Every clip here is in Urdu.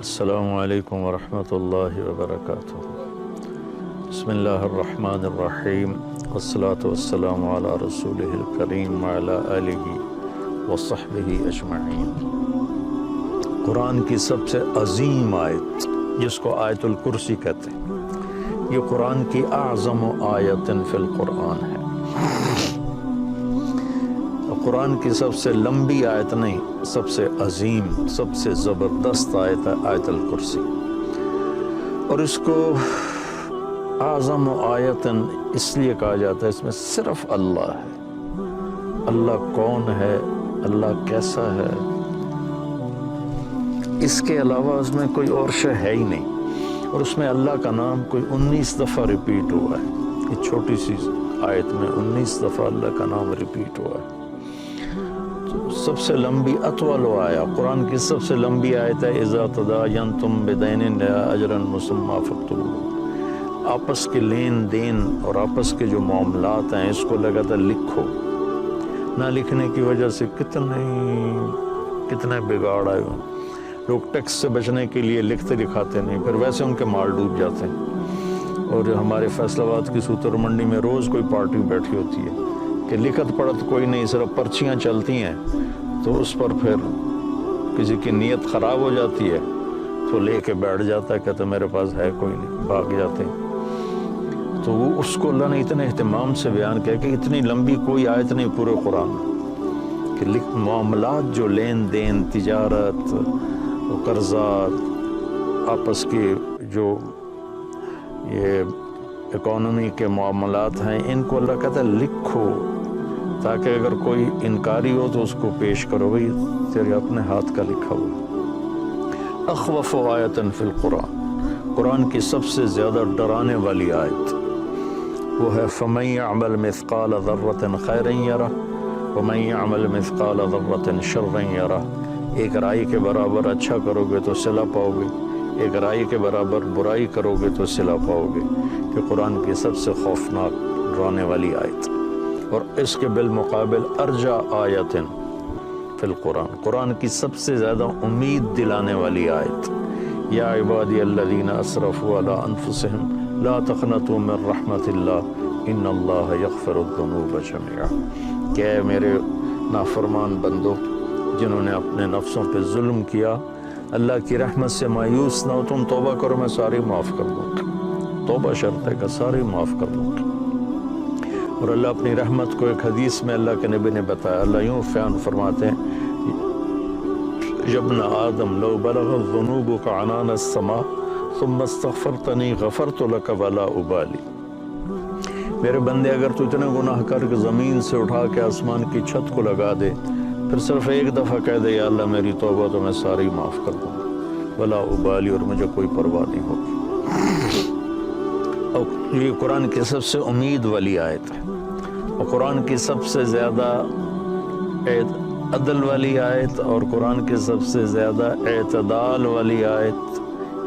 السلام علیکم ورحمۃ اللہ وبرکاتہ۔ بسم اللہ الرحمن الرحیم، والصلاة والسلام علی رسولہ الکریم وعلی آلہ وصحبہ اجمعین۔ قرآن کی سب سے عظیم آیت، جس کو آیت الکرسی کہتے ہیں، یہ قرآن کی اعظم آیت فی القرآن ہے۔ قرآن کی سب سے لمبی آیت نہیں، سب سے عظیم، سب سے زبردست آیت ہے آیت الکرسی۔ اور اس کو اعظم آیت اس لیے کہا جاتا ہے، اس میں صرف اللہ ہے۔ اللہ کون ہے، اللہ کیسا ہے، اس کے علاوہ اس میں کوئی اور شے ہے ہی نہیں۔ اور اس میں اللہ کا نام کوئی 19 دفعہ ریپیٹ ہوا ہے۔ یہ چھوٹی سی آیت میں 19 دفعہ اللہ کا نام ریپیٹ ہوا ہے۔ سب سے لمبی اطول آیا، قرآن کی سب سے لمبی آیت ہے اذا تداینتم بدین الی اجل مسمی فاکتبوہ۔ آپس کے لین دین اور آپس کے جو معاملات ہیں، اس کو لگاتار لکھو۔ نہ لکھنے کی وجہ سے کتنے بگاڑ آئے ہوئے۔ لوگ ٹیکس سے بچنے کے لیے لکھتے لکھاتے نہیں، پھر ویسے ان کے مال ڈوب جاتے ہیں۔ اور ہمارے فیصل آباد کی سوتر منڈی میں روز کوئی پارٹی بیٹھی ہوتی ہے کہ لکھت پڑھت کوئی نہیں، صرف پرچیاں چلتی ہیں، تو اس پر پھر کسی کی نیت خراب ہو جاتی ہے تو لے کے بیٹھ جاتا ہے، کہتا میرے پاس ہے کوئی نہیں، بھاگ جاتے ہیں۔ تو وہ اس کو اللہ نے اتنے اہتمام سے بیان کیا کہ اتنی لمبی کوئی آیت نہیں پورے قرآن میں، کہ معاملات جو لین دین، تجارت، قرضات، آپس کی جو یہ اکانومی کے معاملات ہیں، ان کو اللہ کہتا ہے لکھو، تاکہ اگر کوئی انکاری ہو تو اس کو پیش کرو، بھئی تیرے اپنے ہاتھ کا لکھا ہوا۔ اخوف آیت فی القرآن، قرآن کی سب سے زیادہ ڈرانے والی آیت وہ ہے فَمَن يَعْمَلْ مِثْقَالَ ذَرَّةٍ خَيْرًا يَرَهُ وَمَن يَعْمَلْ مِثْقَالَ ذَرَّةٍ شَرًّا يَرَهُ۔ ایک رائی کے برابر اچھا کرو گے تو صلہ پاؤ گے، ایک رائی کے برابر برائی کرو گے تو صلہ پاؤ گے۔ کہ قرآن کی سب سے خوفناک ڈرانے والی آیت۔ اور اس کے بالمقابل ارجا آیت فی القرآن، قرآن کی سب سے زیادہ امید دلانے والی آیت، یا عبادی الذین اسرفوا علی انفسہم لا تقنطوا من رحمت اللہ ان اللہ یغفر الذنوب جميعا۔ کہ اے میرے نافرمان بندو جنہوں نے اپنے نفسوں پہ ظلم کیا، اللہ کی رحمت سے مایوس نہ ہو، تم توبہ کرو، میں ساری معاف کر دوں گا۔ توبہ شرط ہے کہ ساری معاف کر دوں گا۔ اور اللہ اپنی رحمت کو ایک حدیث میں اللہ کے نبی نے بتایا، اللہ یوں بیان فرماتے ہیں، ابن آدم لو بلغت ذنوبک عنان السماء ثم استغفرتنی غفرت لک ولا ابالی۔ میرے بندے اگر تو اتنے گناہ کر کے زمین سے اٹھا کے آسمان کی چھت کو لگا دے، پھر صرف ایک دفعہ کہہ دے یا اللہ میری توبہ، تو میں ساری معاف کر دوں گا، ولا ابالی، اور مجھے کوئی پرواہ نہیں ہوگی۔ اور یہ قرآن کی سب سے امید والی آیت ہے، اور قرآن کی سب سے زیادہ عدل والی آیت، اور قرآن کی سب سے زیادہ اعتدال والی آیت۔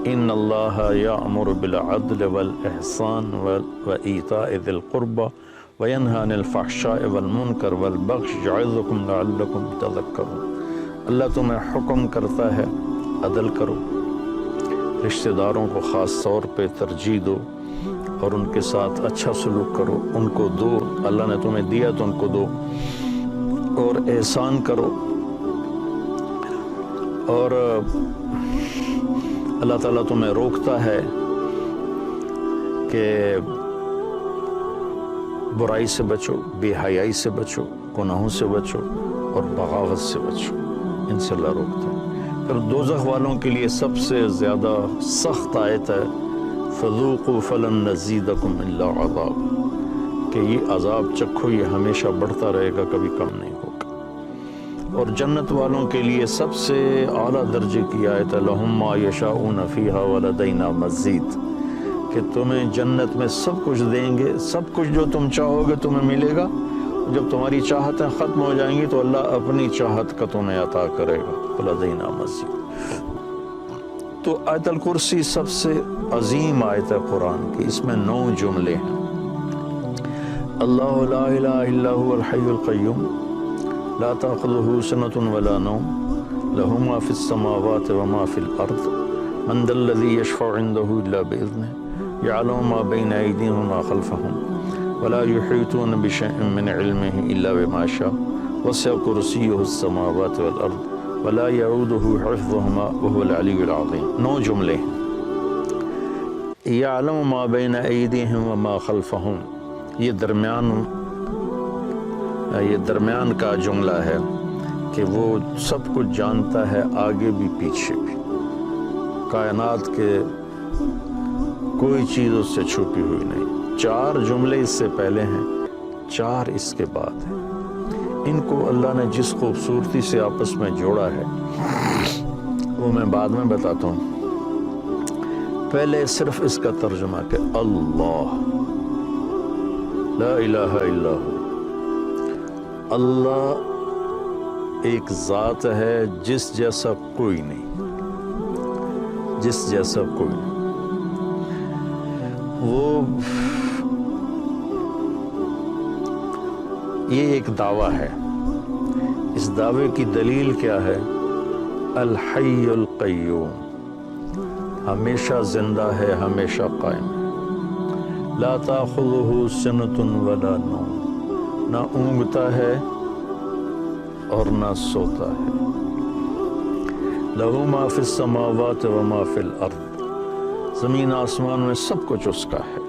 ان اللہ یأمر بالعدل والاحسان وایتاء ذی القربى وینہی عن الفحشاء والمنکر والبغی یعظکم لعلکم تذکرون۔ اللہ تمہیں حکم کرتا ہے عدل کرو، رشتہ داروں کو خاص طور پہ ترجیح دو، اور ان کے ساتھ اچھا سلوک کرو، ان کو دو، اللہ نے تمہیں دیا تو ان کو دو، اور احسان کرو۔ اور اللہ تعالیٰ تمہیں روکتا ہے کہ برائی سے بچو، بے حیائی سے بچو، گناہوں سے بچو، اور بغاوت سے بچو، ان سے اللہ روکتا ہے۔ پھر دوزخ والوں کے لیے سب سے زیادہ سخت آیت ہے فذوقوا فلن نزیدکم الا عذاب، کہ یہ عذاب چکھو، یہ ہمیشہ بڑھتا رہے گا، کبھی کم نہیں ہوگا۔ اور جنت والوں کے لیے سب سے اعلیٰ درجے کی آیت ہے لہم ما یشاؤون فیہا ولدینا مزید، کہ تمہیں جنت میں سب کچھ دیں گے، سب کچھ جو تم چاہو گے تمہیں ملے گا۔ جب تمہاری چاہتیں ختم ہو جائیں گی تو اللہ اپنی چاہت کا تمہیں عطا کرے گا، ولدینا مزید۔ تو آیت الکرسی سب سے عظیم آیت ہے قرآن کی، اس میں 9 جملے ہیں۔ اللہ لا الہ الا هو الحی القیوم لا تأخذه سنة ولا نوم له ما في السماوات وما في الأرض من ذا الذی یشفع عنده الا باذنہ یعلم ما بین ایدیہم وما خلفہم ولا یحیطون بشیء من علمہ الا بما شاء وسع کرسیہ السماوات والارض ولا یعودہ حفظہما وهو العلی العظیم. 9 جملے. یعلم ما بین ایدیہم وما خلفہم، یہ درمیان کا جملہ ہے کہ وہ سب کچھ جانتا ہے، آگے بھی پیچھے بھی. کائنات کے کوئی چیز اس سے چھپی ہوئی نہیں. 4 جملے اس سے پہلے ہیں، 4 اس کے بعد ہیں. ان کو اللہ نے جس خوبصورتی سے آپس میں جوڑا ہے وہ میں بعد میں بتاتا ہوں. پہلے صرف اس کا ترجمہ کہ اللہ لا الہ الا ہو، اللہ ایک ذات ہے جس جیسا کوئی نہیں، جس جیسا کوئی نہیں. وہ یہ ایک دعویٰ ہے. اس دعوے کی دلیل کیا ہے؟ الحی القیوم، ہمیشہ زندہ ہے، ہمیشہ قائم ہے. لا تاخذہ سنۃ ولا نوم، نہ اونگتا ہے اور نہ سوتا ہے. لہ ما فی السماوات وما فی الارض، زمین آسمان میں سب کچھ اس کا ہے.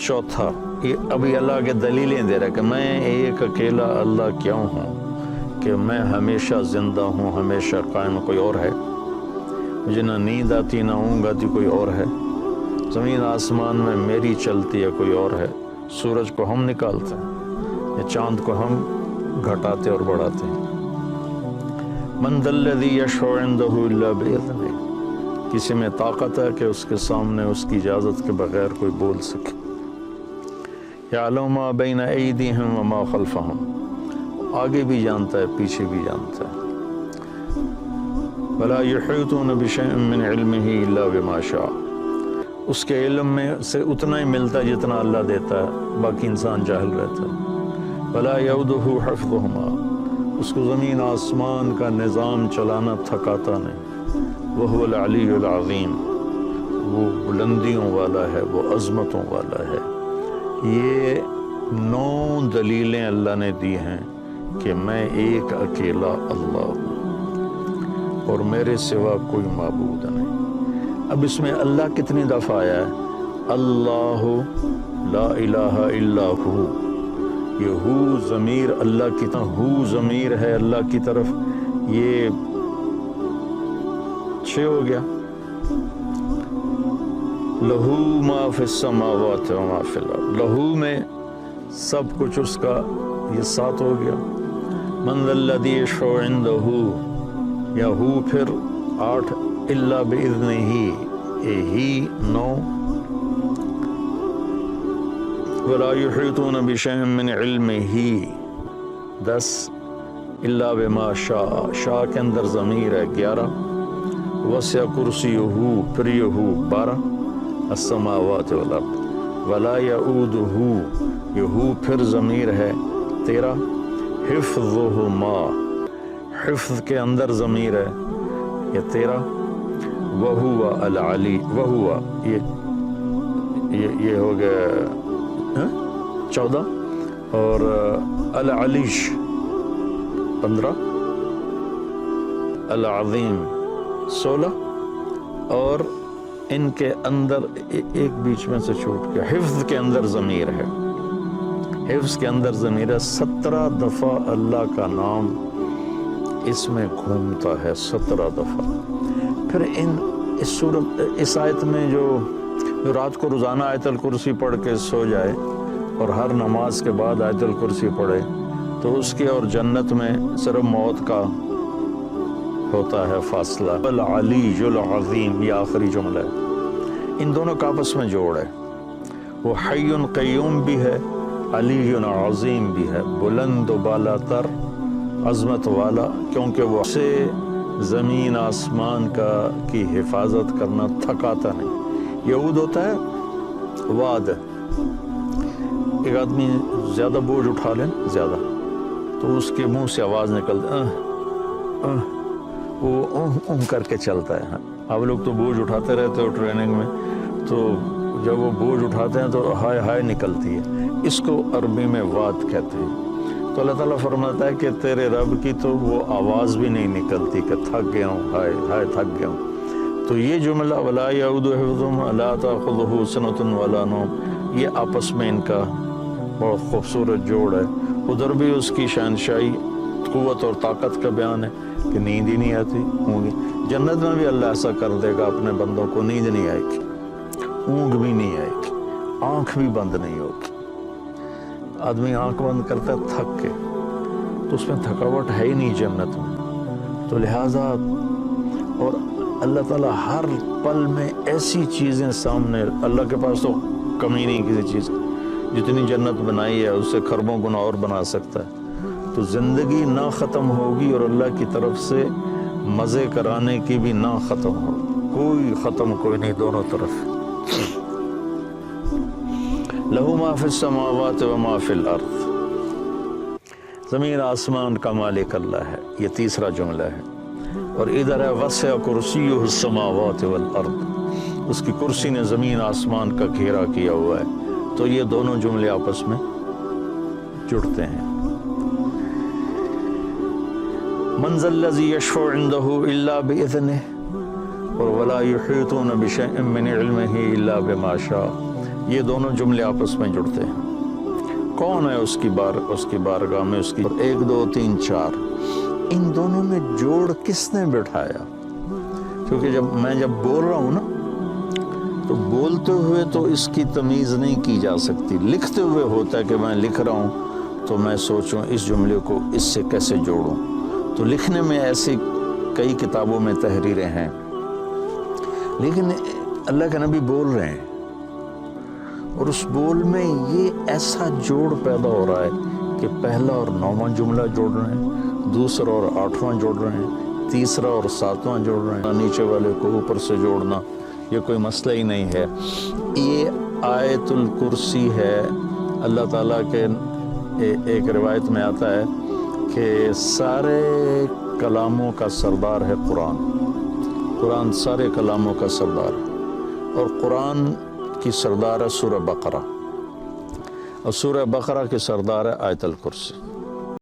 چوتھا، یہ ابھی اللہ کے دلیلیں دے رہا ہے کہ میں ایک اکیلا اللہ کیوں ہوں، کہ میں ہمیشہ زندہ ہوں، ہمیشہ قائم. کوئی اور ہے؟ مجھے نہ نیند آتی نہ اونگ آتی، کوئی اور ہے؟ زمین آسمان میں میری چلتی ہے، کوئی اور ہے؟ سورج کو ہم نکالتے ہیں یا چاند کو ہم گھٹاتے اور بڑھاتے ہیں. من ذا الذی یشفع عنده الا باذنہ، کسی میں طاقت ہے کہ اس کے سامنے اس کی اجازت کے بغیر کوئی بول سکے. یعلم ما بین ایدیہم وما خلفہم، آگے بھی جانتا ہے پیچھے بھی جانتا ہے. ولا یحیطون بشیء من علمہ الا بما شاء، اس کے علم میں سے اتنا ہی ملتا ہے جتنا اللہ دیتا ہے، باقی انسان جاہل رہتا ہے. ولا یعودہ حفظہما، اس کو زمین آسمان کا نظام چلانا تھکاتا نہیں. وہو العلی العظیم، وہ بلندیوں والا ہے، وہ عظمتوں والا ہے. یہ 9 دلیلیں اللہ نے دی ہیں کہ میں ایک اکیلا اللہ ہوں اور میرے سوا کوئی معبود نہیں. اب اس میں اللہ کتنی دفعہ آیا ہے؟ اللہ لا الہ الا ہو. یہ ہو ضمیر اللہ کی طرف، ہو ضمیر ہے اللہ کی طرف، یہ 6 ہو گیا. لہو ما فی السماوات وما فی الارض، لہو میں سب کچھ اس کا، یہ 7 ہو گیا. من ذا الذی یشفع عندہ، یا ہو پھر 8 الا باذنہ، ہی 9. ولا یحیطون بشیء من علمہ 10 الا بما شاء، شاء کے اندر ضمیر ہے 11. وسع کرسیہ، پھر یہ 12 السماوات والارض. ولا یعودہ، یہ پھر ضمیر ہے 13. حفظہما، حفظ کے اندر ضمیر ہے یہ 13. وہو العلی، وہو یہ ہو گیا 14. اور العلیش 15. العظیم 16. اور ان کے اندر ایک بیچ میں سے چھوٹ گیا، حفظ کے اندر ضمیر ہے، حفظ کے اندر ضمیر ہے. 17 دفعہ اللہ کا نام اس میں گھومتا ہے، 17 دفعہ. پھر اس صورت، اس آیت میں جو رات کو روزانہ آیت الکرسی پڑھ کے سو جائے اور ہر نماز کے بعد آیت الکرسی پڑھے تو اس کے اور جنت میں صرف موت کا ہوتا ہے فاصلہ. العلی العظیم، یہ آخری جملہ ہے. ان دونوں کا آپس میں جوڑ ہے. وہ حی قیوم بھی ہے، علی عظیم بھی ہے، بلند و بالا تر، عظمت والا، کیونکہ وہ سے زمین آسمان کی حفاظت کرنا تھکاتا نہیں. یعود ہوتا ہے وعد. ایک آدمی زیادہ بوجھ اٹھا لیں زیادہ تو اس کے منہ سے آواز نکلتی، وہ کر کے چلتا ہے. آپ لوگ تو بوجھ اٹھاتے رہتے ہو ٹریننگ میں، تو جب وہ بوجھ اٹھاتے ہیں تو ہائے ہائے نکلتی ہے، اس کو عربی میں وات کہتے ہیں۔ تو اللہ تعالیٰ فرماتا ہے کہ تیرے رب کی تو وہ آواز بھی نہیں نکلتی کہ تھک گیا ہوں، ہائے ہائے تھک گیا ہوں۔ تو یہ جملہ وَلَا يَعُودُ حِفْظُهُمْ وَلَا تَأْخُذُهُ سِنَةٌ وَلَا نَوْمٌ، یہ آپس میں ان کا بہت خوبصورت جوڑ ہے۔ ادھر بھی اس کی شہنشاہی، قوت اور طاقت کا بیان ہے کہ نیند ہی نہیں آتی ہوں گی۔ جنت میں بھی اللہ ایسا کر دے گا اپنے بندوں کو، نیند نہیں آئے گی، اونگ بھی نہیں آئے گی، آنکھ بھی بند نہیں ہوگی۔ آدمی آنکھ بند کرتا ہے تھک کے، تو اس میں تھکاوٹ ہے ہی نہیں جنت میں۔ تو لہٰذا اور اللہ تعالیٰ ہر پل میں ایسی چیزیں سامنے، اللہ کے پاس تو کمی نہیں کسی چیز کی، جتنی جنت بنائی ہے اس سے خربوں گنا اور بنا سکتا ہے۔ تو زندگی نہ ختم ہوگی اور اللہ کی طرف سے مزے کرانے کی بھی نہ ختم ہو، کوئی ختم کوئی نہیں، دونوں طرف۔ لہو ما فی السماوات و ما فی الارض، زمین آسمان کا مالک اللہ ہے، یہ تیسرا جملہ ہے۔ اور ادھر ہے وسع کرسیہ السماوات والارض، اس کی کرسی نے زمین آسمان کا گھیرا کیا ہوا ہے۔ تو یہ دونوں جملے آپس میں جڑتے ہیں۔ من ذا الذی یشفع عندہ الا باذنہ اور ولا یحیطون بشیء من علمہ الا بما شاء، یہ دونوں جملے آپس میں جڑتے ہیں۔ کون ہے اس کی بارگاہ میں، اس کی 1 2 3 4، ان دونوں میں جوڑ کس نے بٹھایا؟ کیونکہ جب بول رہا ہوں نا، تو بولتے ہوئے تو اس کی تمیز نہیں کی جا سکتی، لکھتے ہوئے ہوتا ہے کہ میں لکھ رہا ہوں تو میں سوچوں اس جملے کو اس سے کیسے جوڑوں۔ تو لکھنے میں ایسی کئی کتابوں میں تحریریں ہیں، لیکن اللہ کے نبی بول رہے ہیں اور اس بول میں یہ ایسا جوڑ پیدا ہو رہا ہے کہ پہلا اور 9واں جملہ جوڑ رہے ہیں، دوسرا اور 8واں جوڑ رہے ہیں، تیسرا اور 7واں جوڑ رہے ہیں، نیچے والے کو اوپر سے جوڑنا یہ کوئی مسئلہ ہی نہیں ہے۔ یہ آیت الکرسی ہے، اللہ تعالیٰ کے ایک روایت میں آتا ہے کہ سارے کلاموں کا سردار ہے قرآن، قرآن سارے کلاموں کا سردار ہے، اور قرآن کی سردار ہے سورہ بقرہ، اور سورہ بقرہ کی سردار ہے آیت الکرسی۔